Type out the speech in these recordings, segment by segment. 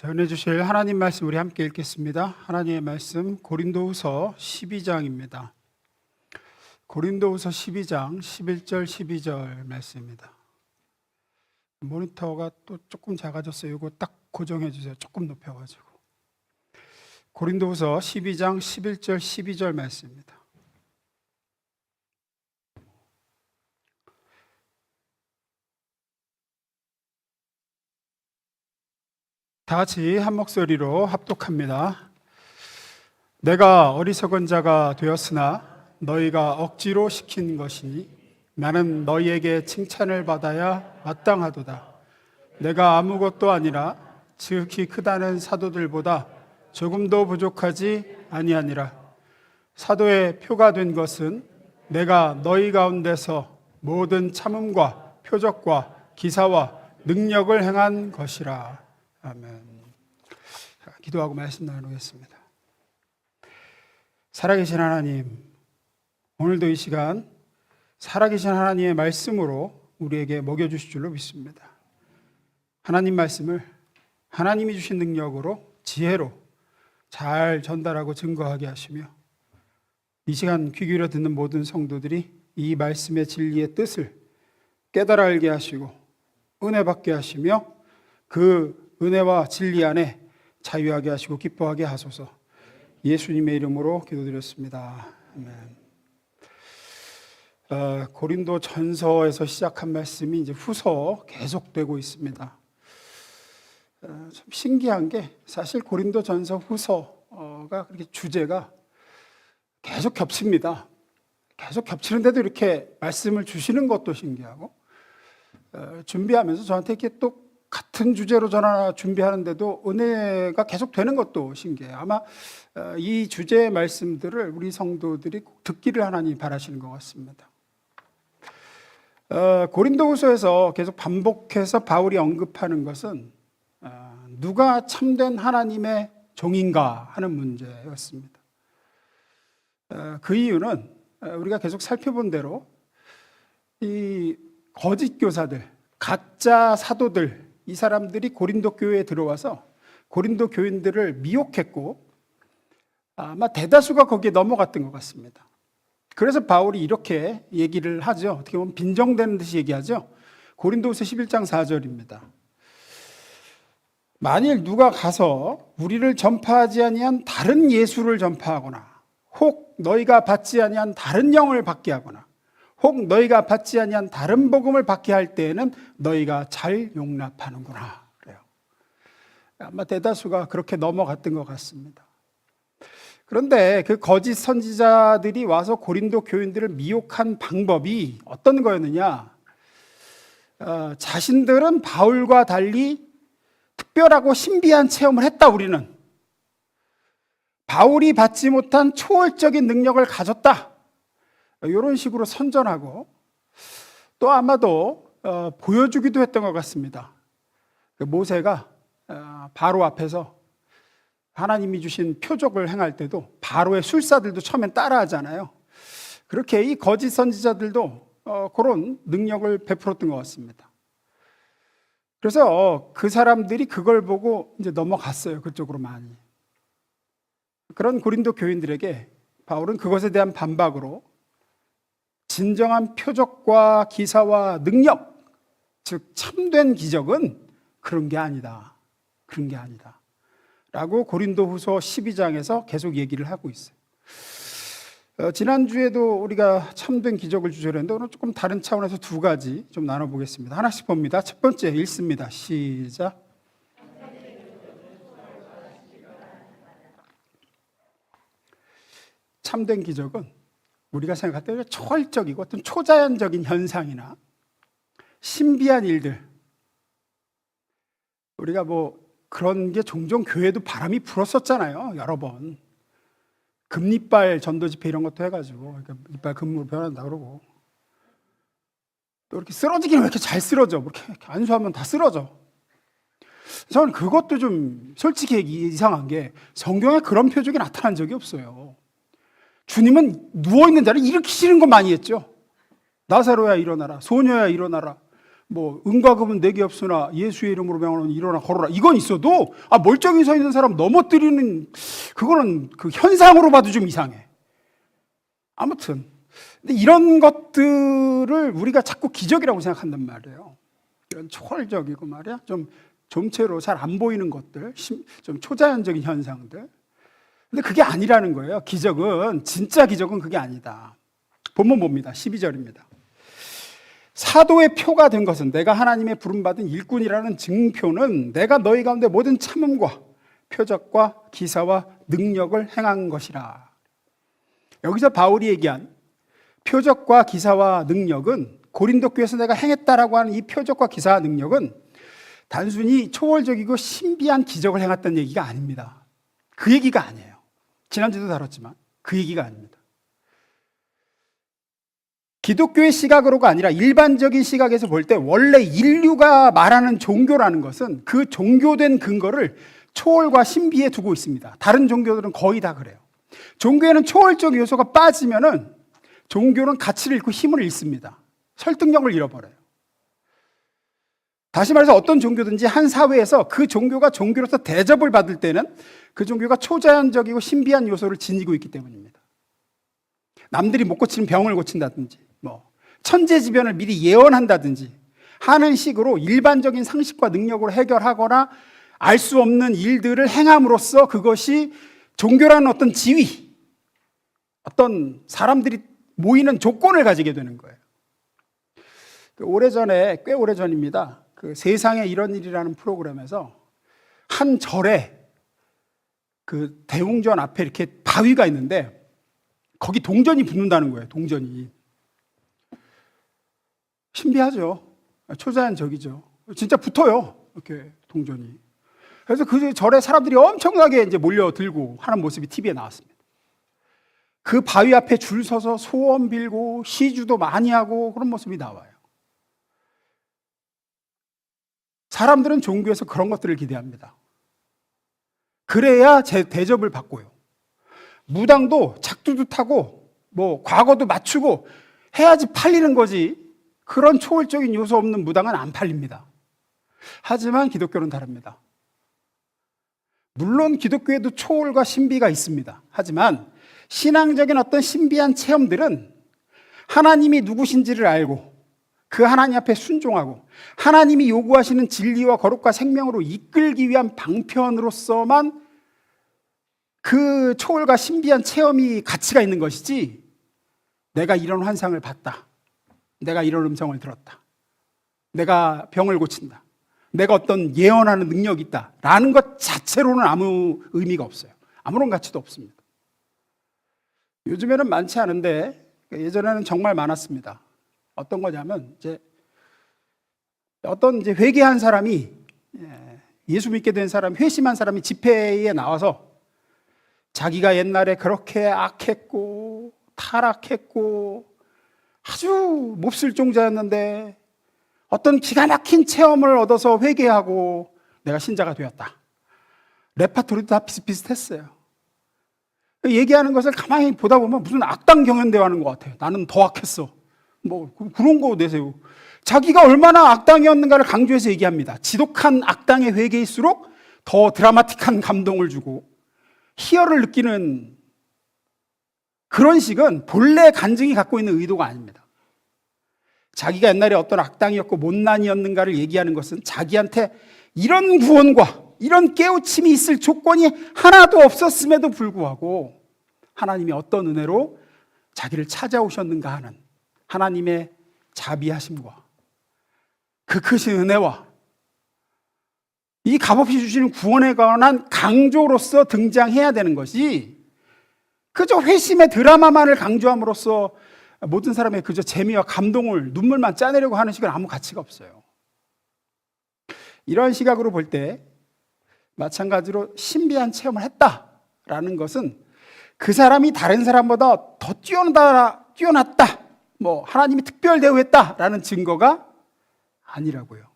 전해 주실 하나님 말씀 우리 함께 읽겠습니다. 하나님의 말씀 고린도후서 12장입니다. 고린도후서 12장 11절 12절 말씀입니다. 모니터가 또 조금 작아졌어요. 이거 딱 고정해 주세요. 조금 높여가지고. 고린도후서 12장 11절 12절 말씀입니다. 다 같이 한 목소리로 합독합니다. 내가 어리석은 자가 되었으나 너희가 억지로 시킨 것이니 나는 너희에게 칭찬을 받아야 마땅하도다. 내가 아무것도 아니라 지극히 크다는 사도들보다 조금도 부족하지 아니하니라. 사도의 표가 된 것은 내가 너희 가운데서 모든 참음과 표적과 기사와 능력을 행한 것이라. 아멘. 기도하고 말씀 나누겠습니다. 살아계신 하나님, 오늘도 이 시간 살아계신 하나님의 말씀으로 우리에게 먹여주실 줄로 믿습니다. 하나님 말씀을 하나님이 주신 능력으로 지혜로 잘 전달하고 증거하게 하시며 이 시간 귀 기울여 듣는 모든 성도들이 이 말씀의 진리의 뜻을 깨달아 알게 하시고 은혜 받게 하시며 그 은혜와 진리 안에 자유하게 하시고 기뻐하게 하소서. 예수님의 이름으로 기도드렸습니다. 아멘. 고린도 전서에서 시작한 말씀이 이제 후서 계속되고 있습니다. 참 신기한 게 사실 고린도 전서 후서가 그렇게 주제가 계속 겹칩니다. 계속 겹치는데도 이렇게 말씀을 주시는 것도 신기하고 준비하면서 저한테 이렇게 또 같은 주제로 전하나 준비하는데도 은혜가 계속 되는 것도 신기해요. 아마 이 주제의 말씀들을 우리 성도들이 꼭 듣기를 하나님이 바라시는 것 같습니다. 고린도후서에서 계속 반복해서 바울이 언급하는 것은 누가 참된 하나님의 종인가 하는 문제였습니다. 그 이유는 우리가 계속 살펴본 대로 이 거짓 교사들, 가짜 사도들, 이 사람들이 고린도 교회에 들어와서 고린도 교인들을 미혹했고 아마 대다수가 거기에 넘어갔던 것 같습니다. 그래서 바울이 이렇게 얘기를 하죠. 어떻게 보면 빈정되는 듯이 얘기하죠. 고린도후서 11장 4절입니다. 만일 누가 가서 우리를 전파하지 아니한 다른 예수를 전파하거나 혹 너희가 받지 아니한 다른 영을 받게 하거나 혹 너희가 받지 아니한 다른 복음을 받게 할 때에는 너희가 잘 용납하는구나. 그래요. 아마 대다수가 그렇게 넘어갔던 것 같습니다. 그런데 그 거짓 선지자들이 와서 고린도 교인들을 미혹한 방법이 어떤 거였느냐? 자신들은 바울과 달리 특별하고 신비한 체험을 했다. 우리는 바울이 받지 못한 초월적인 능력을 가졌다. 이런 식으로 선전하고 또 아마도 보여주기도 했던 것 같습니다. 모세가 바로 앞에서 하나님이 주신 표적을 행할 때도 바로의 술사들도 처음엔 따라하잖아요. 그렇게 이 거짓 선지자들도 그런 능력을 베풀었던 것 같습니다. 그래서 그 사람들이 그걸 보고 이제 넘어갔어요. 그쪽으로 많이. 그런 고린도 교인들에게 바울은 그것에 대한 반박으로 진정한 표적과 기사와 능력, 즉 참된 기적은 그런 게 아니다. 그런 게 아니다. 라고 고린도후서 12장에서 계속 얘기를 하고 있어요. 지난주에도 우리가 참된 기적을 주제로 했는데 오늘 조금 다른 차원에서 두 가지 좀 나눠보겠습니다. 하나씩 봅니다. 첫 번째 읽습니다. 시작. 참된 기적은 우리가 생각할 때 초월적이고 어떤 초자연적인 현상이나 신비한 일들, 우리가 뭐 그런 게 종종 교회도 바람이 불었었잖아요. 여러 번 금리빨 전도 집회 이런 것도 해가지고 이빨 금으로 변한다 그러고 또 이렇게 쓰러지기는 왜 이렇게 잘 쓰러져? 뭐 이렇게 안수하면 다 쓰러져. 저는 그것도 좀 솔직히 이상한 게 성경에 그런 표적이 나타난 적이 없어요. 주님은 누워있는 자를 일으키시는 거 많이 했죠. 나사로야 일어나라, 소녀야 일어나라, 뭐 은과 금은 내게 없으나 예수의 이름으로 명하노니 일어나 걸어라, 이건 있어도 멀쩡히 서 있는 사람 넘어뜨리는, 그거는 그 현상으로 봐도 좀 이상해. 아무튼 근데 이런 것들을 우리가 자꾸 기적이라고 생각한단 말이에요. 이런 초월적이고 말이야, 좀 좀채로 잘 안 보이는 것들, 좀 초자연적인 현상들. 근데 그게 아니라는 거예요. 기적은, 진짜 기적은 그게 아니다. 본문 봅니다. 12절입니다. 사도의 표가 된 것은, 내가 하나님의 부름받은 일꾼이라는 증표는 내가 너희 가운데 모든 참음과 표적과 기사와 능력을 행한 것이라. 여기서 바울이 얘기한 표적과 기사와 능력은, 고린도 교회에서 내가 행했다라고 하는 이 표적과 기사와 능력은 단순히 초월적이고 신비한 기적을 행했다는 얘기가 아닙니다. 그 얘기가 아니에요. 지난주도 다뤘지만 그 얘기가 아닙니다. 기독교의 시각으로가 아니라 일반적인 시각에서 볼 때 원래 인류가 말하는 종교라는 것은 그 종교된 근거를 초월과 신비에 두고 있습니다. 다른 종교들은 거의 다 그래요. 종교에는 초월적 요소가 빠지면은 종교는 가치를 잃고 힘을 잃습니다. 설득력을 잃어버려요. 다시 말해서 어떤 종교든지 한 사회에서 그 종교가 종교로서 대접을 받을 때는 그 종교가 초자연적이고 신비한 요소를 지니고 있기 때문입니다. 남들이 못 고치는 병을 고친다든지, 천재지변을 미리 예언한다든지 하는 식으로 일반적인 상식과 능력으로 해결하거나 알 수 없는 일들을 행함으로써 그것이 종교라는 어떤 지위, 어떤 사람들이 모이는 조건을 가지게 되는 거예요. 꽤 오래전입니다. 그 세상에 이런 일이라는 프로그램에서 한 절에 그 대웅전 앞에 이렇게 바위가 있는데 거기 동전이 붙는다는 거예요. 동전이. 신비하죠. 초자연적이죠. 진짜 붙어요. 이렇게 동전이. 그래서 그 절에 사람들이 엄청나게 이제 몰려들고 하는 모습이 TV에 나왔습니다. 그 바위 앞에 줄 서서 소원 빌고 시주도 많이 하고 그런 모습이 나와요. 사람들은 종교에서 그런 것들을 기대합니다. 그래야 대접을 받고요. 무당도 작두도 타고 과거도 맞추고 해야지 팔리는 거지, 그런 초월적인 요소 없는 무당은 안 팔립니다. 하지만 기독교는 다릅니다. 물론 기독교에도 초월과 신비가 있습니다. 하지만 신앙적인 어떤 신비한 체험들은 하나님이 누구신지를 알고 그 하나님 앞에 순종하고 하나님이 요구하시는 진리와 거룩과 생명으로 이끌기 위한 방편으로서만 그 초월과 신비한 체험이 가치가 있는 것이지, 내가 이런 환상을 봤다, 내가 이런 음성을 들었다, 내가 병을 고친다, 내가 어떤 예언하는 능력이 있다 라는 것 자체로는 아무 의미가 없어요. 아무런 가치도 없습니다. 요즘에는 많지 않은데 예전에는 정말 많았습니다. 어떤 거냐면, 어떤 회개한 사람이, 예수 믿게 된 사람, 회심한 사람이 집회에 나와서 자기가 옛날에 그렇게 악했고 타락했고 아주 몹쓸 종자였는데 어떤 기가 막힌 체험을 얻어서 회개하고 내가 신자가 되었다. 레파토리도 다 비슷비슷했어요. 얘기하는 것을 가만히 보다 보면 무슨 악당 경연대회하는 것 같아요. 나는 더 악했어. 그런 거 내세요. 자기가 얼마나 악당이었는가를 강조해서 얘기합니다. 지독한 악당의 회개일수록 더 드라마틱한 감동을 주고 희열을 느끼는 그런 식은 본래 간증이 갖고 있는 의도가 아닙니다. 자기가 옛날에 어떤 악당이었고 못난이었는가를 얘기하는 것은 자기한테 이런 구원과 이런 깨우침이 있을 조건이 하나도 없었음에도 불구하고 하나님이 어떤 은혜로 자기를 찾아오셨는가 하는 하나님의 자비하심과 그 크신 은혜와 이 값없이 주시는 구원에 관한 강조로서 등장해야 되는 것이, 그저 회심의 드라마만을 강조함으로써 모든 사람의 그저 재미와 감동을, 눈물만 짜내려고 하는 식은 아무 가치가 없어요. 이런 시각으로 볼 때 마찬가지로 신비한 체험을 했다라는 것은 그 사람이 다른 사람보다 더 뛰어났다, 하나님이 특별 대우했다라는 증거가 아니라고요.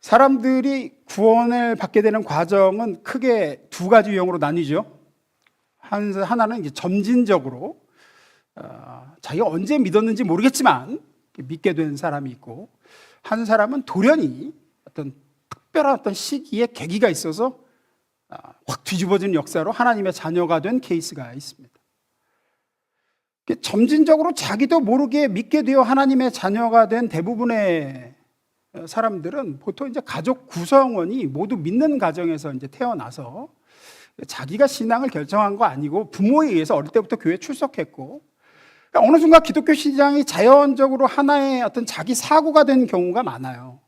사람들이 구원을 받게 되는 과정은 크게 두 가지 유형으로 나뉘죠. 하나는 점진적으로 자기가 언제 믿었는지 모르겠지만 믿게 된 사람이 있고, 한 사람은 돌연히 어떤 특별한 어떤 시기에 계기가 있어서 확 뒤집어진 역사로 하나님의 자녀가 된 케이스가 있습니다. 점진적으로 자기도 모르게 믿게 되어 하나님의 자녀가 된 대부분의 사람들은 보통 이제 가족 구성원이 모두 믿는 가정에서 이제 태어나서 자기가 신앙을 결정한 거 아니고 부모에 의해서 어릴 때부터 교회 출석했고, 그러니까 어느 순간 기독교 신앙이 자연적으로 하나의 어떤 자기 사고가 된 경우가 많아요.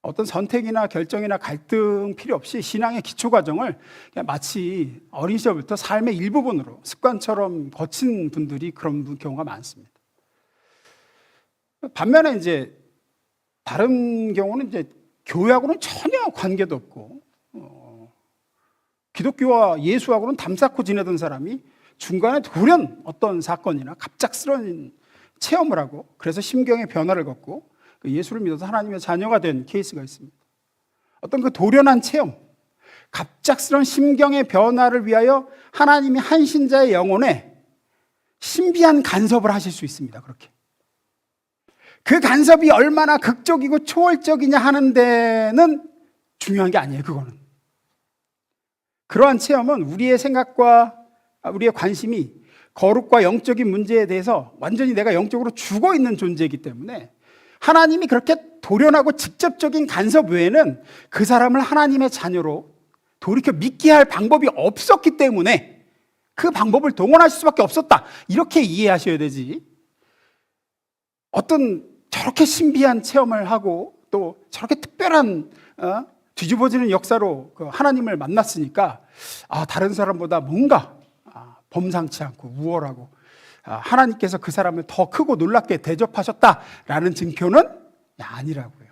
어떤 선택이나 결정이나 갈등 필요 없이 신앙의 기초 과정을 그냥 마치 어린 시절부터 삶의 일부분으로 습관처럼 거친 분들이 그런 경우가 많습니다. 반면에 이제 다른 경우는 이제 교회하고는 전혀 관계도 없고 기독교와 예수하고는 담쌓고 지내던 사람이 중간에 돌연 어떤 사건이나 갑작스러운 체험을 하고 그래서 심경의 변화를 겪고 예수를 믿어서 하나님의 자녀가 된 케이스가 있습니다. 어떤 그 돌연한 체험, 갑작스러운 심경의 변화를 위하여 하나님이 한 신자의 영혼에 신비한 간섭을 하실 수 있습니다. 그렇게. 그 간섭이 얼마나 극적이고 초월적이냐 하는 데는 중요한 게 아니에요. 그거는. 그러한 체험은 우리의 생각과 우리의 관심이 거룩과 영적인 문제에 대해서 완전히 내가 영적으로 죽어 있는 존재이기 때문에 하나님이 그렇게 돌연하고 직접적인 간섭 외에는 그 사람을 하나님의 자녀로 돌이켜 믿게 할 방법이 없었기 때문에 그 방법을 동원하실 수밖에 없었다. 이렇게 이해하셔야 되지. 어떤 저렇게 신비한 체험을 하고 또 저렇게 특별한 뒤집어지는 역사로 하나님을 만났으니까 다른 사람보다 뭔가 범상치 않고 우월하고 하나님께서 그 사람을 더 크고 놀랍게 대접하셨다라는 증표는 아니라고요.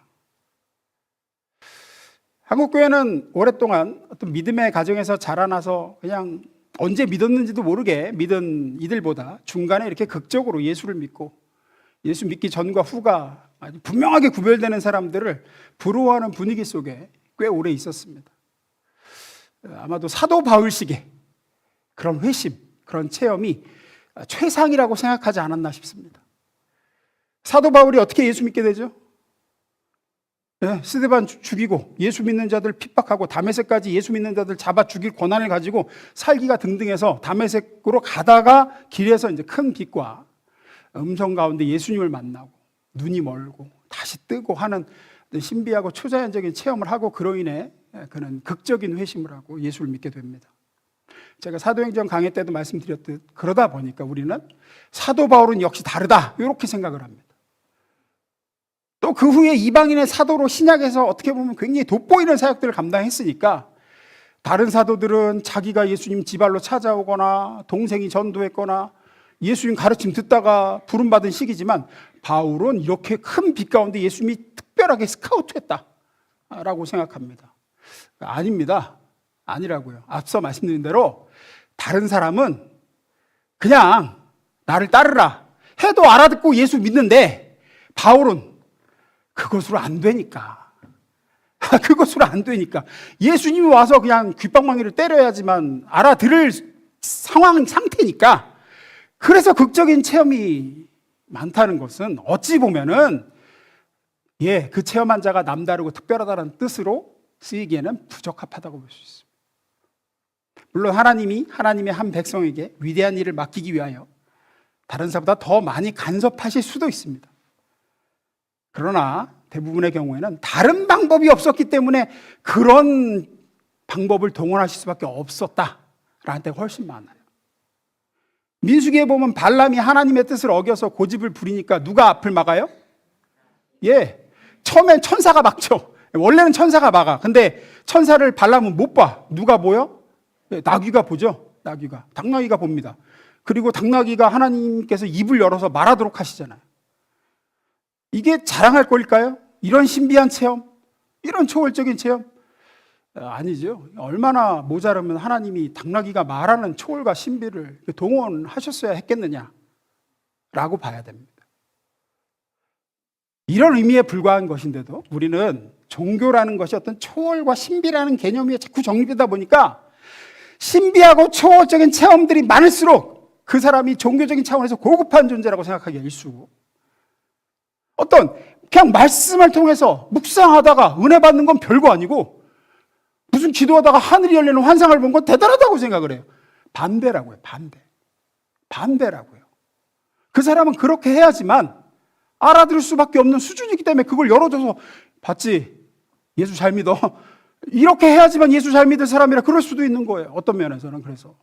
한국교회는 오랫동안 어떤 믿음의 가정에서 자라나서 그냥 언제 믿었는지도 모르게 믿은 이들보다 중간에 이렇게 극적으로 예수를 믿고 예수 믿기 전과 후가 아주 분명하게 구별되는 사람들을 부러워하는 분위기 속에 꽤 오래 있었습니다. 아마도 사도 바울식의 그런 회심, 그런 체험이 최상이라고 생각하지 않았나 싶습니다. 사도 바울이 어떻게 예수 믿게 되죠? 스데반 죽이고 예수 믿는 자들 핍박하고 다메섹까지 예수 믿는 자들 잡아 죽일 권한을 가지고 살기가 등등해서 다메섹으로 가다가 길에서 이제 큰 빛과 음성 가운데 예수님을 만나고 눈이 멀고 다시 뜨고 하는 신비하고 초자연적인 체험을 하고 그로 인해 그는 극적인 회심을 하고 예수를 믿게 됩니다. 제가 사도행전 강의 때도 말씀드렸듯 그러다 보니까 우리는 사도 바울은 역시 다르다 이렇게 생각을 합니다. 또 그 후에 이방인의 사도로 신약에서 어떻게 보면 굉장히 돋보이는 사역들을 감당했으니까 다른 사도들은 자기가 예수님 지발로 찾아오거나 동생이 전도했거나 예수님 가르침 듣다가 부름받은 시기지만 바울은 이렇게 큰 빛 가운데 예수님이 특별하게 스카우트했다라고 생각합니다. 아닙니다. 아니라고요. 앞서 말씀드린 대로 다른 사람은 그냥 나를 따르라 해도 알아듣고 예수 믿는데 바울은 그것으로 안 되니까. 그것으로 안 되니까. 예수님이 와서 그냥 귓방망이를 때려야지만 알아들을 상태니까. 그래서 극적인 체험이 많다는 것은 어찌 보면은 그 체험한 자가 남다르고 특별하다는 뜻으로 쓰이기에는 부적합하다고 볼 수 있습니다. 물론 하나님이 하나님의 한 백성에게 위대한 일을 맡기기 위하여 다른 사람보다 더 많이 간섭하실 수도 있습니다. 그러나 대부분의 경우에는 다른 방법이 없었기 때문에 그런 방법을 동원하실 수밖에 없었다라는 때가 훨씬 많아요. 민수기에 보면 발람이 하나님의 뜻을 어겨서 고집을 부리니까 누가 앞을 막아요? 처음엔 천사가 막죠. 원래는 천사가 막아. 근데 천사를 발람은 못 봐. 누가 보여? 나귀가 보죠. 당나귀가 봅니다. 그리고 당나귀가 하나님께서 입을 열어서 말하도록 하시잖아요. 이게 자랑할 걸까요? 이런 신비한 체험? 이런 초월적인 체험? 아니죠. 얼마나 모자르면 하나님이 당나귀가 말하는 초월과 신비를 동원하셨어야 했겠느냐라고 봐야 됩니다. 이런 의미에 불과한 것인데도 우리는 종교라는 것이 어떤 초월과 신비라는 개념이 자꾸 정립되다 보니까 신비하고 초월적인 체험들이 많을수록 그 사람이 종교적인 차원에서 고급한 존재라고 생각하기가 일쑤고 그냥 말씀을 통해서 묵상하다가 은혜 받는 건 별거 아니고 무슨 기도하다가 하늘이 열리는 환상을 본 건 대단하다고 생각을 해요. 반대라고요. 반대라고요. 그 사람은 그렇게 해야지만 알아들을 수밖에 없는 수준이기 때문에 그걸 열어줘서 봤지? 예수 잘 믿어. 이렇게 해야지만 예수 잘 믿을 사람이라 그럴 수도 있는 거예요. 어떤 면에서는. 그래서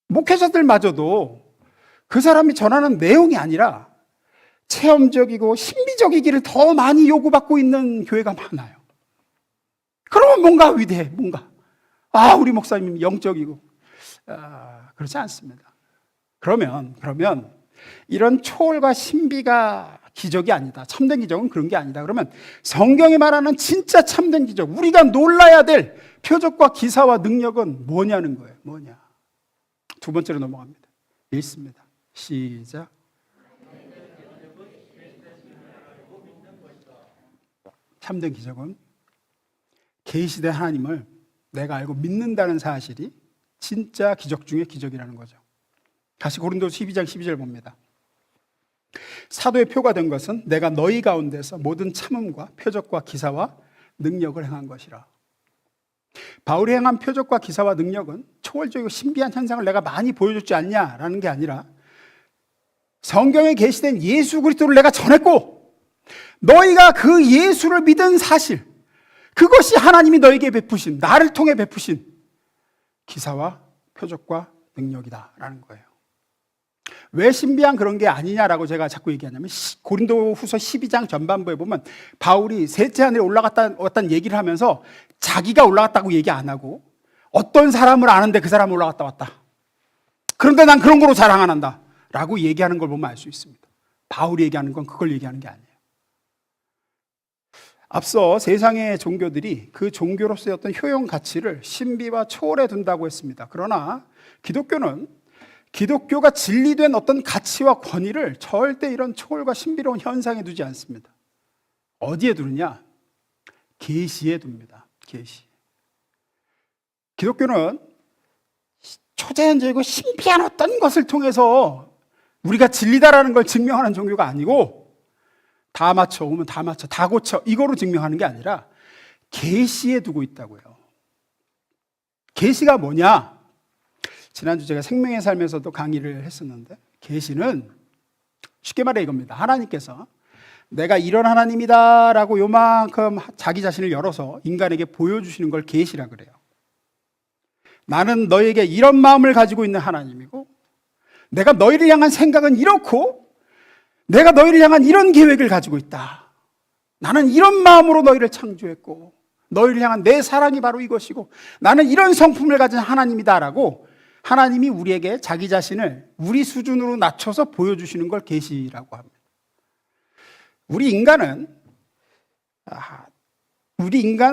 목회자들마저도 그 사람이 전하는 내용이 아니라 체험적이고 신비적이기를 더 많이 요구받고 있는 교회가 많아요. 그러면 뭔가 위대해, 뭔가. 우리 목사님 영적이고. 그렇지 않습니다. 그러면 이런 초월과 신비가 기적이 아니다. 참된 기적은 그런 게 아니다. 그러면 성경이 말하는 진짜 참된 기적, 우리가 놀라야 될 표적과 기사와 능력은 뭐냐는 거예요. 뭐냐. 두 번째로 넘어갑니다. 읽습니다. 시작. 참된 기적은 계시된 하나님을 내가 알고 믿는다는 사실이 진짜 기적 중에 기적이라는 거죠. 다시 고린도서 12장 12절 봅니다. 사도의 표가 된 것은 내가 너희 가운데서 모든 참음과 표적과 기사와 능력을 행한 것이라. 바울이 행한 표적과 기사와 능력은 초월적이고 신비한 현상을 내가 많이 보여줬지 않냐라는 게 아니라 성경에 계시된 예수 그리스도를 내가 전했고 너희가 그 예수를 믿은 사실, 그것이 하나님이 너에게 베푸신, 나를 통해 베푸신 기사와 표적과 능력이다라는 거예요. 왜 신비한 그런 게 아니냐라고 제가 자꾸 얘기하냐면 고린도후서 12장 전반부에 보면 바울이 셋째 하늘에 올라갔다는 얘기를 하면서 자기가 올라갔다고 얘기 안 하고 어떤 사람을 아는데 그 사람 올라갔다 왔다. 그런데 난 그런 거로 자랑 안 한다 라고 얘기하는 걸 보면 알 수 있습니다. 바울이 얘기하는 건 그걸 얘기하는 게 아니에요. 앞서 세상의 종교들이 그 종교로서의 어떤 효용 가치를 신비와 초월에 둔다고 했습니다. 그러나 기독교가 진리된 어떤 가치와 권위를 절대 이런 초월과 신비로운 현상에 두지 않습니다. 어디에 두느냐? 계시에 둡니다. 계시. 기독교는 초자연적이고 신비한 어떤 것을 통해서 우리가 진리다라는 걸 증명하는 종교가 아니고 다 맞춰 오면 다 맞춰, 다 고쳐 이거로 증명하는 게 아니라 계시에 두고 있다고요. 계시가 뭐냐? 지난주 제가 생명의 삶에서도 강의를 했었는데 계시는 쉽게 말해 이겁니다. 하나님께서 내가 이런 하나님이다 라고 요만큼 자기 자신을 열어서 인간에게 보여주시는 걸 계시라 그래요. 나는 너에게 이런 마음을 가지고 있는 하나님이고 내가 너희를 향한 생각은 이렇고 내가 너희를 향한 이런 계획을 가지고 있다. 나는 이런 마음으로 너희를 창조했고 너희를 향한 내 사랑이 바로 이것이고 나는 이런 성품을 가진 하나님이다 라고 하나님이 우리에게 자기 자신을 우리 수준으로 낮춰서 보여주시는 걸 계시라고 합니다. 우리 인간은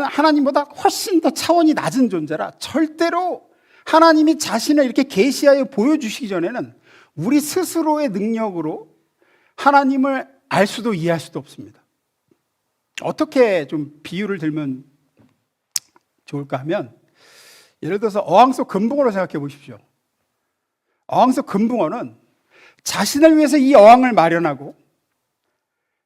하나님보다 훨씬 더 차원이 낮은 존재라 절대로 하나님이 자신을 이렇게 계시하여 보여주시기 전에는 우리 스스로의 능력으로 하나님을 알 수도 이해할 수도 없습니다. 어떻게 좀 비유를 들면 좋을까 하면 예를 들어서 어항 속 금붕어를 생각해 보십시오. 어항 속 금붕어는 자신을 위해서 이 어항을 마련하고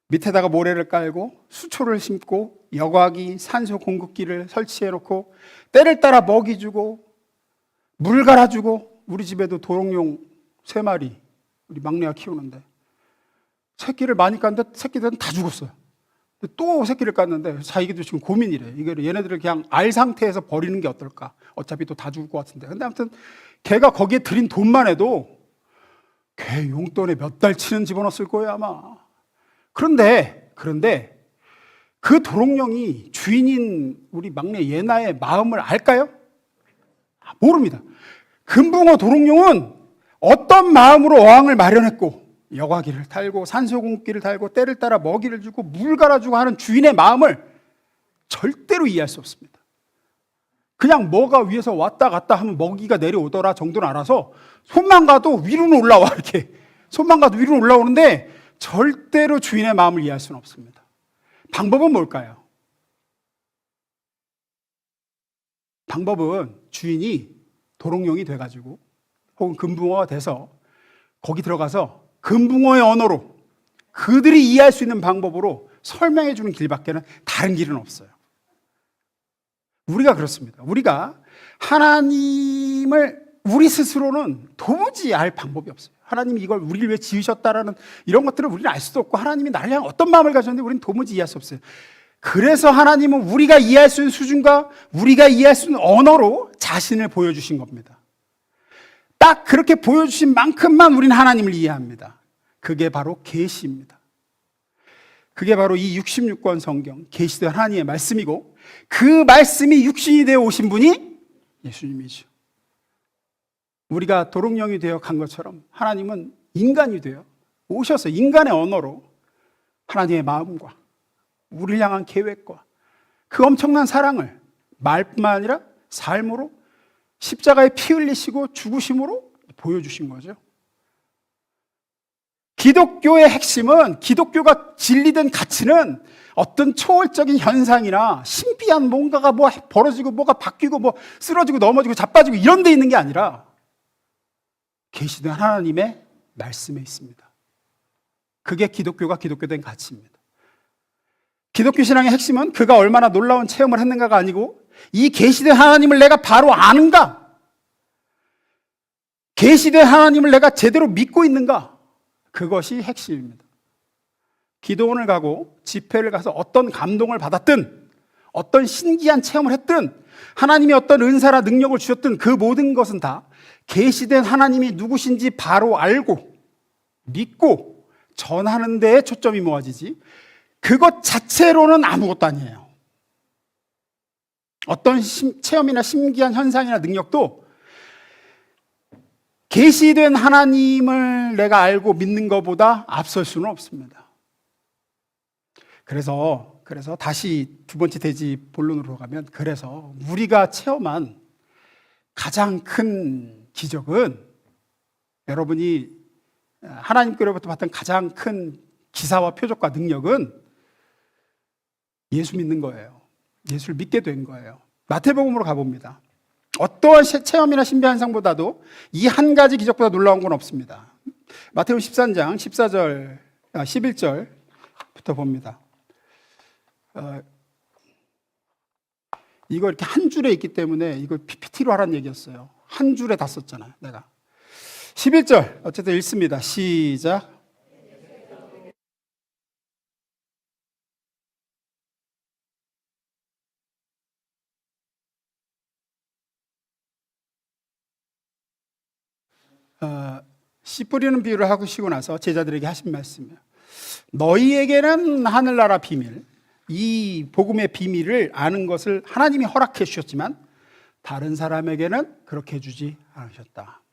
밑에다가 모래를 깔고 수초를 심고 여과기, 산소 공급기를 설치해 놓고 때를 따라 먹이 주고 물 갈아주고 우리 집에도 도롱뇽 3마리 우리 막내가 키우는데 새끼를 많이 깠는데 새끼들은 다 죽었어요. 또 새끼를 깠는데 자기도 지금 고민이래. 이거 얘네들을 그냥 알 상태에서 버리는 게 어떨까? 어차피 또 다 죽을 것 같은데. 근데 아무튼 걔가 거기에 들인 돈만 해도 걔 용돈에 몇 달 치는 집어넣었을 거예요 아마. 그런데 그 도롱뇽이 주인인 우리 막내 예나의 마음을 알까요? 모릅니다. 금붕어 도롱뇽은 어떤 마음으로 어항을 마련했고 여과기를 달고 산소공기를 달고 때를 따라 먹이를 주고 물 갈아주고 하는 주인의 마음을 절대로 이해할 수 없습니다. 그냥 뭐가 위에서 왔다 갔다 하면 먹이가 내려오더라 정도는 알아서 손만 가도 위로는 올라와 이렇게 손만 가도 위로는 올라오는데 절대로 주인의 마음을 이해할 수는 없습니다. 방법은 뭘까요? 방법은 주인이 도롱뇽이 돼가지고 혹은 금붕어가 돼서 거기 들어가서 금붕어의 언어로 그들이 이해할 수 있는 방법으로 설명해 주는 길밖에는 다른 길은 없어요. 우리가 그렇습니다. 우리가 하나님을 우리 스스로는 도무지 알 방법이 없어요. 하나님이 이걸 우리를 왜 지으셨다라는 이런 것들을 우리는 알 수도 없고, 하나님이 나를 향한 어떤 마음을 가졌는데 우리는 도무지 이해할 수 없어요. 그래서 하나님은 우리가 이해할 수 있는 수준과 우리가 이해할 수 있는 언어로 자신을 보여주신 겁니다. 딱 그렇게 보여주신 만큼만 우리는 하나님을 이해합니다. 그게 바로 계시입니다. 그게 바로 이 66권 성경, 계시된 하나님의 말씀이고, 그 말씀이 육신이 되어 오신 분이 예수님이죠. 우리가 도롱뇽이 되어 간 것처럼 하나님은 인간이 되어 오셔서 인간의 언어로 하나님의 마음과 우리를 향한 계획과 그 엄청난 사랑을 말뿐만 아니라 삶으로 십자가에 피 흘리시고 죽으심으로 보여주신 거죠. 기독교의 핵심은, 기독교가 진리된 가치는 어떤 초월적인 현상이나 신비한 뭔가가 뭐 벌어지고 뭐가 바뀌고 뭐 쓰러지고 넘어지고 자빠지고 이런 데 있는 게 아니라 계시된 하나님의 말씀에 있습니다. 그게 기독교가 기독교된 가치입니다. 기독교 신앙의 핵심은 그가 얼마나 놀라운 체험을 했는가가 아니고, 이 계시된 하나님을 내가 바로 아는가, 계시된 하나님을 내가 제대로 믿고 있는가, 그것이 핵심입니다. 기도원을 가고 집회를 가서 어떤 감동을 받았든, 어떤 신기한 체험을 했든, 하나님이 어떤 은사나 능력을 주셨든, 그 모든 것은 다 계시된 하나님이 누구신지 바로 알고 믿고 전하는 데에 초점이 모아지지, 그것 자체로는 아무것도 아니에요. 어떤 체험이나 신기한 현상이나 능력도 계시된 하나님을 내가 알고 믿는 것보다 앞설 수는 없습니다. 그래서 다시 두 번째 대지 본론으로 가면, 그래서 우리가 체험한 가장 큰 기적은, 여러분이 하나님께로부터 받던 가장 큰 기사와 표적과 능력은 예수 믿는 거예요. 예수를 믿게 된 거예요. 마태복음으로 가봅니다. 어떠한 체험이나 신비 현상보다도 이 한 가지 기적보다 놀라운 건 없습니다. 마태복음 13장 11절부터 봅니다. 이거 이렇게 한 줄에 있기 때문에 이거 PPT로 하라는 얘기였어요. 한 줄에 다 썼잖아요, 내가. 11절 어쨌든 읽습니다. 시작. 씨 뿌리는 비유를 하시고 나서 제자들에게 하신 말씀이에요. 너희에게는 하늘나라 비밀, 이 복음의 비밀을 아는 것을 하나님이 허락해 주셨지만 다른 사람에게는 그렇게 해주지 않으셨다.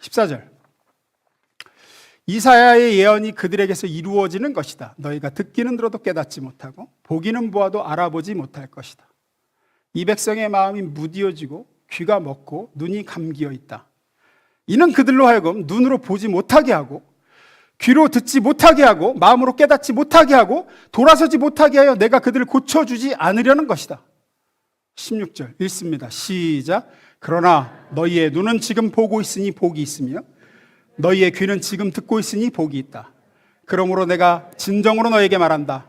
14절. 이사야의 예언이 그들에게서 이루어지는 것이다. 너희가 듣기는 들어도 깨닫지 못하고 보기는 보아도 알아보지 못할 것이다. 이 백성의 마음이 무디어지고 귀가 먹고 눈이 감기어 있다. 이는 그들로 하여금 눈으로 보지 못하게 하고 귀로 듣지 못하게 하고 마음으로 깨닫지 못하게 하고 돌아서지 못하게 하여 내가 그들을 고쳐주지 않으려는 것이다. 16절 읽습니다. 시작. 그러나 너희의 눈은 지금 보고 있으니 복이 있으며 너희의 귀는 지금 듣고 있으니 복이 있다. 그러므로 내가 진정으로 너희에게 말한다.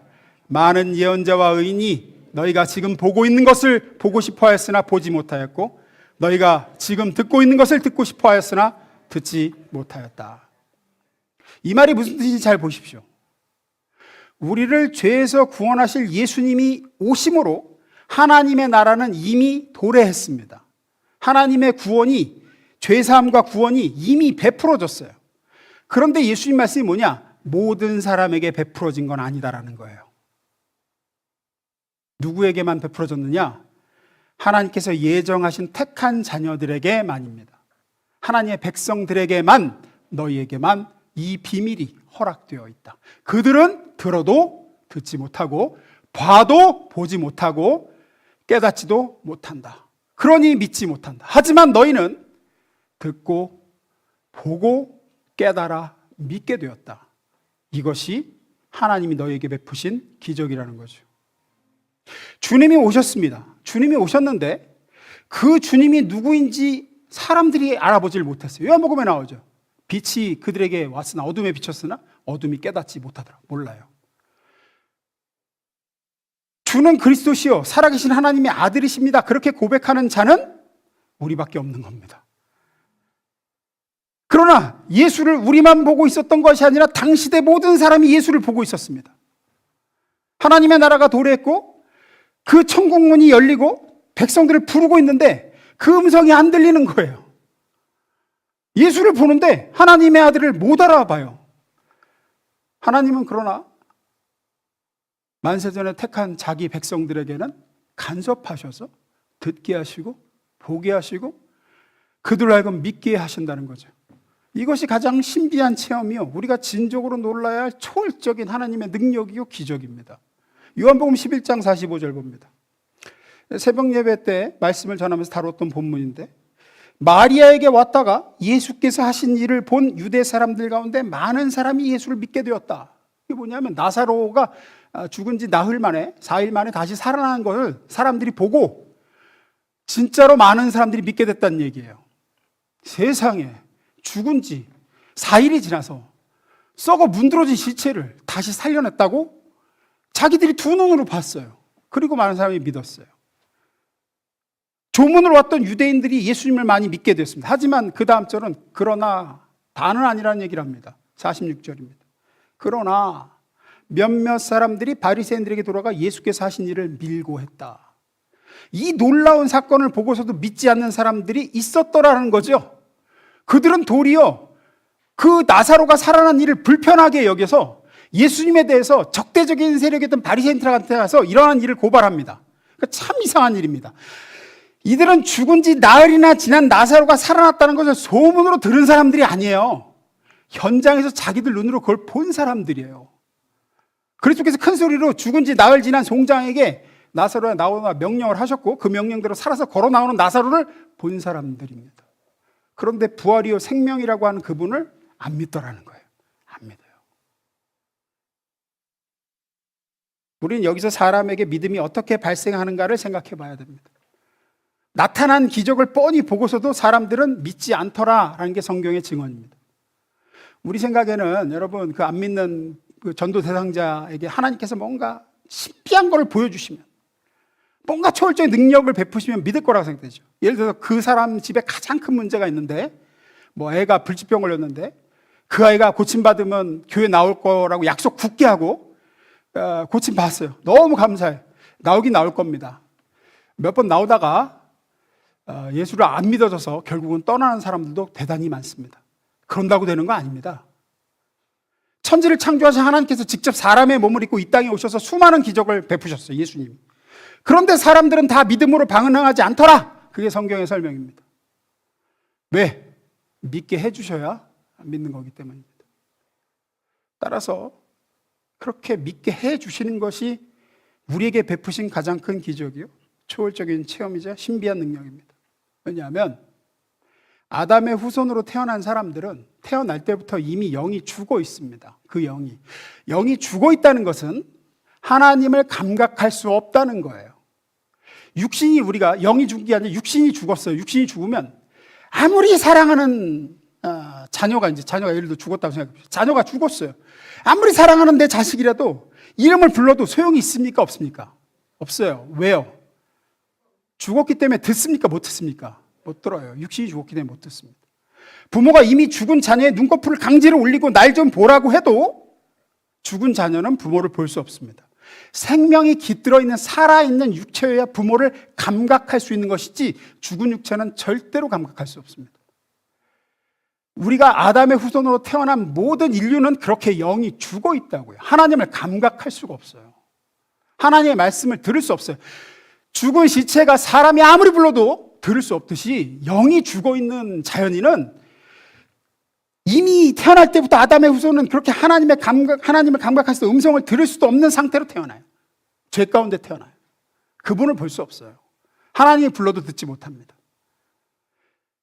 많은 예언자와 의인이 너희가 지금 보고 있는 것을 보고 싶어 하였으나 보지 못하였고 너희가 지금 듣고 있는 것을 듣고 싶어 하였으나 듣지 못하였다. 이 말이 무슨 뜻인지 잘 보십시오. 우리를 죄에서 구원하실 예수님이 오심으로 하나님의 나라는 이미 도래했습니다. 하나님의 구원이, 죄사함과 구원이 이미 베풀어졌어요. 그런데 예수님 말씀이 뭐냐? 모든 사람에게 베풀어진 건 아니다라는 거예요. 누구에게만 베풀어졌느냐? 하나님께서 예정하신 택한 자녀들에게만입니다. 하나님의 백성들에게만, 너희에게만 이 비밀이 허락되어 있다. 그들은 들어도 듣지 못하고 봐도 보지 못하고 깨닫지도 못한다. 그러니 믿지 못한다. 하지만 너희는 듣고 보고 깨달아 믿게 되었다. 이것이 하나님이 너희에게 베푸신 기적이라는 거죠. 주님이 오셨습니다. 주님이 오셨는데 그 주님이 누구인지 사람들이 알아보질 못했어요. 요한복음에 나오죠. 빛이 그들에게 왔으나 어둠에 비쳤으나 어둠이 깨닫지 못하더라. 몰라요. 주는 그리스도시요 살아계신 하나님의 아들이십니다. 그렇게 고백하는 자는 우리밖에 없는 겁니다. 그러나 예수를 우리만 보고 있었던 것이 아니라 당시대 모든 사람이 예수를 보고 있었습니다. 하나님의 나라가 도래했고 그 천국문이 열리고 백성들을 부르고 있는데 그 음성이 안 들리는 거예요. 예수를 보는데 하나님의 아들을 못 알아봐요. 하나님은 그러나 만세전에 택한 자기 백성들에게는 간섭하셔서 듣게 하시고 보게 하시고 그들로 하여금 믿게 하신다는 거죠. 이것이 가장 신비한 체험이요, 우리가 진정으로 놀라야 할 초월적인 하나님의 능력이요 기적입니다. 요한복음 11장 45절 봅니다. 새벽 예배 때 말씀을 전하면서 다뤘던 본문인데, 마리아에게 왔다가 예수께서 하신 일을 본 유대 사람들 가운데 많은 사람이 예수를 믿게 되었다. 이게 뭐냐면 나사로가 죽은 지 나흘 만에 4일 만에 다시 살아난 것을 사람들이 보고 진짜로 많은 사람들이 믿게 됐다는 얘기예요. 세상에 죽은 지 4일이 지나서 썩어 문드러진 시체를 다시 살려냈다고 자기들이 두 눈으로 봤어요. 그리고 많은 사람이 믿었어요. 조문으로 왔던 유대인들이 예수님을 많이 믿게 됐습니다. 하지만 그 다음 절은 그러나 다는 아니라는 얘기를 합니다. 46절입니다. 그러나 몇몇 사람들이 바리새인들에게 돌아가 예수께서 하신 일을 밀고 했다. 이 놀라운 사건을 보고서도 믿지 않는 사람들이 있었더라는 거죠. 그들은 도리어 그 나사로가 살아난 일을 불편하게 여겨서 예수님에 대해서 적대적인 세력이었던 바리새인들한테 가서 이러한 일을 고발합니다. 그러니까 참 이상한 일입니다. 이들은 죽은 지 나흘이나 지난 나사로가 살아났다는 것을 소문으로 들은 사람들이 아니에요. 현장에서 자기들 눈으로 그걸 본 사람들이에요. 그리스도께서 큰 소리로 죽은 지 나흘 지난 송장에게 나사로야 나오라 명령을 하셨고 그 명령대로 살아서 걸어 나오는 나사로를 본 사람들입니다. 그런데 부활이요 생명이라고 하는 그분을 안 믿더라는 거예요. 안 믿어요. 우리는 여기서 사람에게 믿음이 어떻게 발생하는가를 생각해 봐야 됩니다. 나타난 기적을 뻔히 보고서도 사람들은 믿지 않더라라는 게 성경의 증언입니다. 우리 생각에는 여러분 그 안 믿는 그 전도 대상자에게 하나님께서 뭔가 신비한 걸 보여주시면, 뭔가 초월적인 능력을 베푸시면 믿을 거라고 생각되죠. 예를 들어서 그 사람 집에 가장 큰 문제가 있는데, 뭐 애가 불치병 걸렸는데 그 아이가 고침받으면 교회 나올 거라고 약속 굳게 하고 고침받았어요. 너무 감사해요. 나오긴 나올 겁니다. 몇 번 나오다가 예수를 안 믿어져서 결국은 떠나는 사람들도 대단히 많습니다. 그런다고 되는 거 아닙니다. 천지를 창조하신 하나님께서 직접 사람의 몸을 입고 이 땅에 오셔서 수많은 기적을 베푸셨어요, 예수님이. 그런데 사람들은 다 믿음으로 반응하지 않더라. 그게 성경의 설명입니다. 왜? 믿게 해주셔야 믿는 거기 때문입니다. 따라서 그렇게 믿게 해주시는 것이 우리에게 베푸신 가장 큰 기적이요, 초월적인 체험이자 신비한 능력입니다. 왜냐하면 아담의 후손으로 태어난 사람들은 태어날 때부터 이미 영이 죽어 있습니다. 그 영이 죽어 있다는 것은 하나님을 감각할 수 없다는 거예요. 육신이, 우리가 영이 죽은 게 아니라 육신이 죽었어요. 육신이 죽으면 아무리 사랑하는 자녀가 예를 들어 죽었다고 생각해보세요. 자녀가 죽었어요. 아무리 사랑하는 내 자식이라도 이름을 불러도 소용이 있습니까? 없습니까? 없어요. 왜요? 죽었기 때문에 듣습니까? 못 듣습니까? 못 들어요. 육신이 죽었기 때문에 못 듣습니다. 부모가 이미 죽은 자녀의 눈꺼풀을 강제로 올리고 날 좀 보라고 해도 죽은 자녀는 부모를 볼 수 없습니다. 생명이 깃들어 있는 살아있는 육체여야 부모를 감각할 수 있는 것이지 죽은 육체는 절대로 감각할 수 없습니다. 우리가 아담의 후손으로 태어난 모든 인류는 그렇게 영이 죽어 있다고요. 하나님을 감각할 수가 없어요. 하나님의 말씀을 들을 수 없어요. 죽은 시체가 사람이 아무리 불러도 들을 수 없듯이 영이 죽어 있는 자연인은 이미 태어날 때부터 아담의 후손은 그렇게 하나님을 감각할 수 없는 음성을 들을 수도 없는 상태로 태어나요. 죄 가운데 태어나요. 그분을 볼 수 없어요. 하나님이 불러도 듣지 못합니다.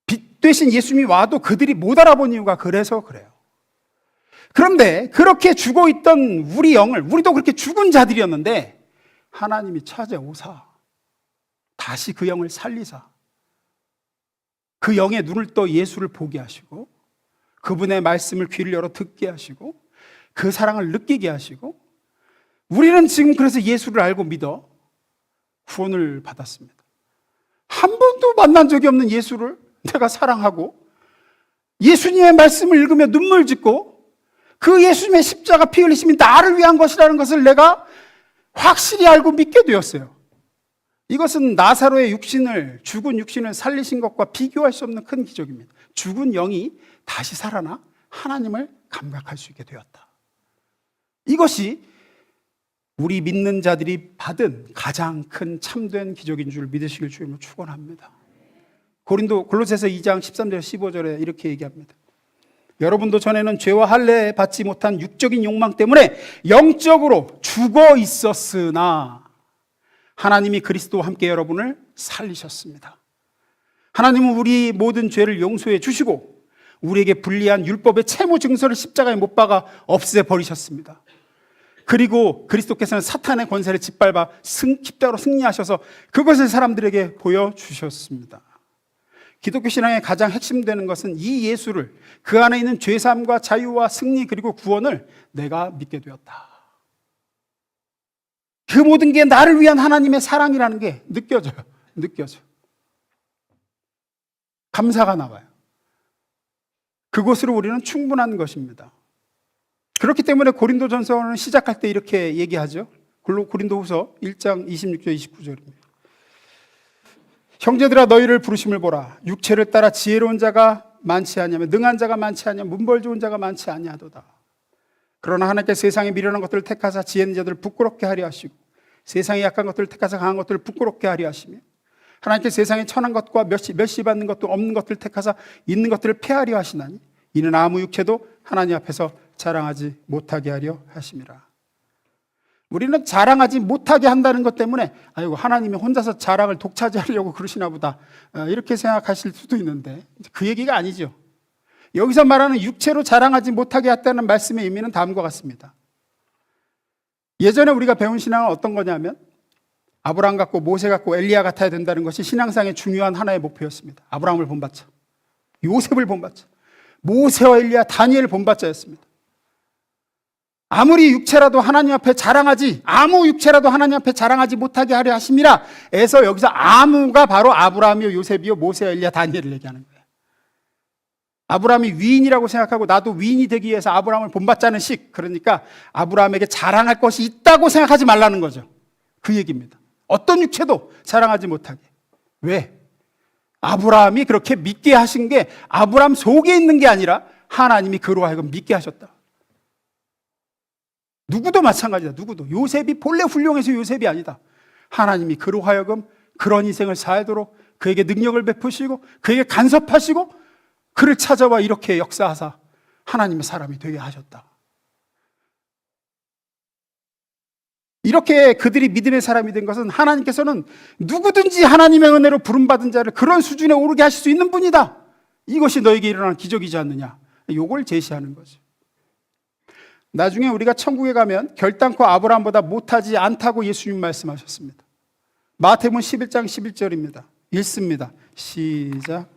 빛 대신 예수님이 와도 그들이 못 알아본 이유가 그래서 그래요. 그런데 그렇게 죽어 있던 우리 영을, 우리도 그렇게 죽은 자들이었는데 하나님이 찾아오사 다시 그 영을 살리사 그 영의 눈을 떠 예수를 보게 하시고 그분의 말씀을 귀를 열어 듣게 하시고 그 사랑을 느끼게 하시고 우리는 지금 그래서 예수를 알고 믿어 구원을 받았습니다. 한 번도 만난 적이 없는 예수를 내가 사랑하고 예수님의 말씀을 읽으며 눈물 짓고 그 예수님의 십자가 피 흘리심이 나를 위한 것이라는 것을 내가 확실히 알고 믿게 되었어요. 이것은 나사로의 육신을, 죽은 육신을 살리신 것과 비교할 수 없는 큰 기적입니다. 죽은 영이 다시 살아나 하나님을 감각할 수 있게 되었다. 이것이 우리 믿는 자들이 받은 가장 큰 참된 기적인 줄 믿으시길 주님으로 축원합니다. 골로새서 2장 13절 15절에 이렇게 얘기합니다. 여러분도 전에는 죄와 할례 받지 못한 육적인 욕망 때문에 영적으로 죽어 있었으나 하나님이 그리스도와 함께 여러분을 살리셨습니다. 하나님은 우리 모든 죄를 용서해 주시고 우리에게 불리한 율법의 채무 증서를 십자가에 못 박아 없애버리셨습니다. 그리고 그리스도께서는 사탄의 권세를 짓밟아 십자가로 승리하셔서 그것을 사람들에게 보여주셨습니다. 기독교 신앙의 가장 핵심되는 것은 이 예수를, 그 안에 있는 죄사함과 자유와 승리 그리고 구원을 내가 믿게 되었다. 그 모든 게 나를 위한 하나님의 사랑이라는 게 느껴져요. 감사가 나와요. 그것으로 우리는 충분한 것입니다. 그렇기 때문에 고린도전서는 시작할 때 이렇게 얘기하죠. 고린도후서 1장 26절 29절입니다. 형제들아 너희를 부르심을 보라. 육체를 따라 지혜로운 자가 많지 아니하며 능한 자가 많지 아니하며 문벌 좋은 자가 많지 아니하도다. 그러나 하나님께 세상에 미련한 것들을 택하사 지혜 있는 자들을 부끄럽게 하려 하시고 세상에 약한 것들을 택하사 강한 것들을 부끄럽게 하려 하시며 하나님께 세상에 천한 것과 멸시받는 것도 없는 것들을 택하사 있는 것들을 폐하려 하시나니 이는 아무 육체도 하나님 앞에서 자랑하지 못하게 하려 하심이라. 우리는 자랑하지 못하게 한다는 것 때문에 아이고 하나님이 혼자서 자랑을 독차지하려고 그러시나 보다 이렇게 생각하실 수도 있는데 그 얘기가 아니죠. 여기서 말하는 육체로 자랑하지 못하게 했다는 말씀의 의미는 다음과 같습니다. 예전에 우리가 배운 신앙은 어떤 거냐면 아브라함 같고 모세 같고 엘리야 같아야 된다는 것이 신앙상의 중요한 하나의 목표였습니다. 아브라함을 본받자, 요셉을 본받자, 모세와 엘리야, 다니엘을 본받자였습니다. 아무리 육체라도 하나님 앞에 자랑하지, 아무 육체라도 하나님 앞에 자랑하지 못하게 하려 하심이라 해서 여기서 아무가 바로 아브라함이요 요셉이요 모세와 엘리야 다니엘을 얘기하는 거예요. 아브라함이 위인이라고 생각하고 나도 위인이 되기 위해서 아브라함을 본받자는 식, 그러니까 아브라함에게 자랑할 것이 있다고 생각하지 말라는 거죠. 그 얘기입니다. 어떤 육체도 자랑하지 못하게. 왜? 아브라함이 그렇게 믿게 하신 게 아브라함 속에 있는 게 아니라 하나님이 그로 하여금 믿게 하셨다. 누구도 마찬가지다. 누구도. 요셉이 본래 훌륭해서 요셉이 아니다. 하나님이 그로 하여금 그런 인생을 살도록 그에게 능력을 베푸시고 그에게 간섭하시고 그를 찾아와 이렇게 역사하사 하나님의 사람이 되게 하셨다. 이렇게 그들이 믿음의 사람이 된 것은 하나님께서는 누구든지 하나님의 은혜로 부름받은 자를 그런 수준에 오르게 하실 수 있는 분이다. 이것이 너에게 일어난 기적이지 않느냐. 이걸 제시하는 거죠. 나중에 우리가 천국에 가면 결단코 아브라함보다 못하지 않다고 예수님 말씀하셨습니다. 마태복음 11장 11절입니다. 읽습니다. 시작.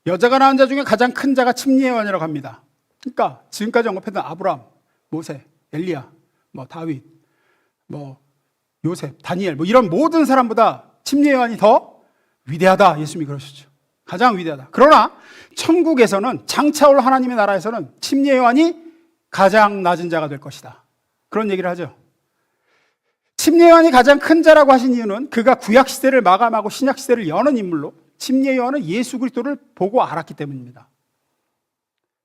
여자가 낳은 자 중에 가장 큰 자가 침례요한이라고 합니다. 그러니까 지금까지 언급했던 아브라함, 모세, 엘리야, 다윗, 요셉, 다니엘 이런 모든 사람보다 침례요한이 더 위대하다. 예수님이 그러셨죠. 가장 위대하다. 그러나 천국에서는 장차 올 하나님의 나라에서는 침례요한이 가장 낮은 자가 될 것이다. 그런 얘기를 하죠. 침례요한이 가장 큰 자라고 하신 이유는 그가 구약 시대를 마감하고 신약 시대를 여는 인물로 침례요한은 예수 그리스도를 보고 알았기 때문입니다.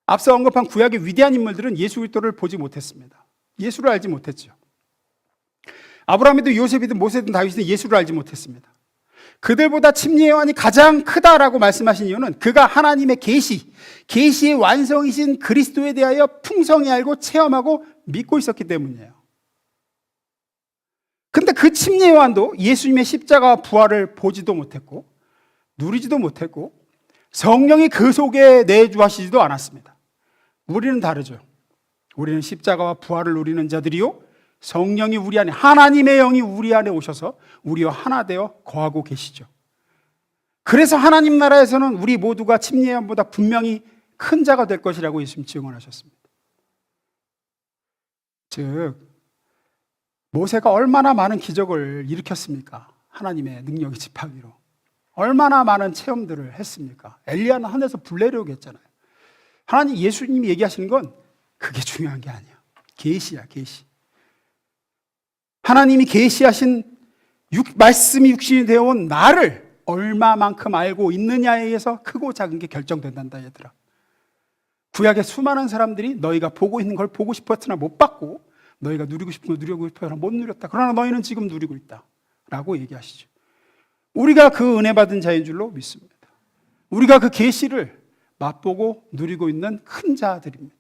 앞서 언급한 구약의 위대한 인물들은 예수 그리스도를 보지 못했습니다. 예수를 알지 못했죠. 아브라함이든 요셉이든 모세든 다윗이든 예수를 알지 못했습니다. 그들보다 침례요한이 가장 크다라고 말씀하신 이유는 그가 하나님의 계시의 완성이신 그리스도에 대하여 풍성히 알고 체험하고 믿고 있었기 때문이에요. 근데 그 침례요한도 예수님의 십자가와 부활을 보지도 못했고 누리지도 못했고 성령이 그 속에 내주하시지도 않았습니다. 우리는 다르죠. 우리는 십자가와 부활을 누리는 자들이요 성령이 우리 안에, 하나님의 영이 우리 안에 오셔서 우리와 하나 되어 거하고 계시죠. 그래서 하나님 나라에서는 우리 모두가 침례요한보다 분명히 큰 자가 될 것이라고 예수님 증언하셨습니다. 즉 모세가 얼마나 많은 기적을 일으켰습니까? 하나님의 능력의 지팡이로. 얼마나 많은 체험들을 했습니까? 엘리야는 하늘에서 불 내려오게 했잖아요. 하나님, 예수님이 얘기하시는 건 그게 중요한 게 아니야. 계시야, 계시. 하나님이 계시하신 말씀이 육신이 되어온 나를 얼마만큼 알고 있느냐에 의해서 크고 작은 게 결정된단다, 얘들아. 구약의 수많은 사람들이 너희가 보고 있는 걸 보고 싶었으나 못 봤고, 너희가 누리고 싶은 걸 누리고 싶어서 못 누렸다. 그러나 너희는 지금 누리고 있다 라고 얘기하시죠. 우리가 그 은혜 받은 자인 줄로 믿습니다. 우리가 그 계시를 맛보고 누리고 있는 큰 자들입니다.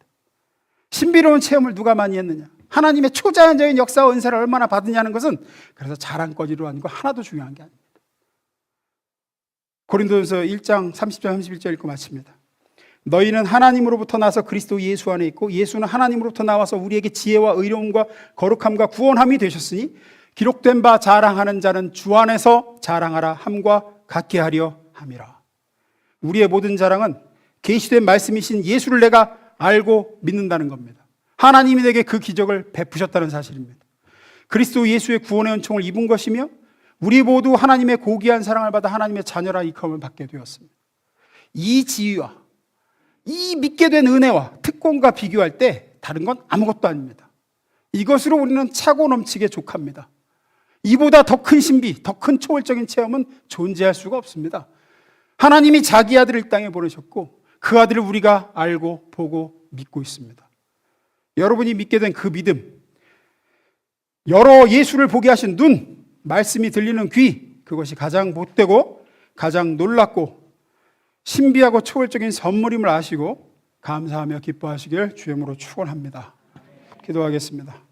신비로운 체험을 누가 많이 했느냐? 하나님의 초자연적인 역사와 은사를 얼마나 받느냐는 것은 그래서 자랑거리로 하는 거 하나도 중요한 게 아닙니다. 고린도전서 1장 30절 31절 읽고 마칩니다. 너희는 하나님으로부터 나서 그리스도 예수 안에 있고 예수는 하나님으로부터 나와서 우리에게 지혜와 의로움과 거룩함과 구원함이 되셨으니 기록된 바 자랑하는 자는 주 안에서 자랑하라 함과 같게 하려 함이라. 우리의 모든 자랑은 계시된 말씀이신 예수를 내가 알고 믿는다는 겁니다. 하나님이 내게 그 기적을 베푸셨다는 사실입니다. 그리스도 예수의 구원의 은총을 입은 것이며 우리 모두 하나님의 고귀한 사랑을 받아 하나님의 자녀라 일컬음을 받게 되었습니다. 이 지위와 이 믿게 된 은혜와 특권과 비교할 때 다른 건 아무것도 아닙니다. 이것으로 우리는 차고 넘치게 족합니다. 이보다 더 큰 신비, 더 큰 초월적인 체험은 존재할 수가 없습니다. 하나님이 자기 아들을 이 땅에 보내셨고 그 아들을 우리가 알고 보고 믿고 있습니다. 여러분이 믿게 된 그 믿음, 여러 예수를 보게 하신 눈, 말씀이 들리는 귀, 그것이 가장 복되고 가장 놀랍고 신비하고 초월적인 선물임을 아시고 감사하며 기뻐하시길 주의 이름으로 축원합니다. 기도하겠습니다.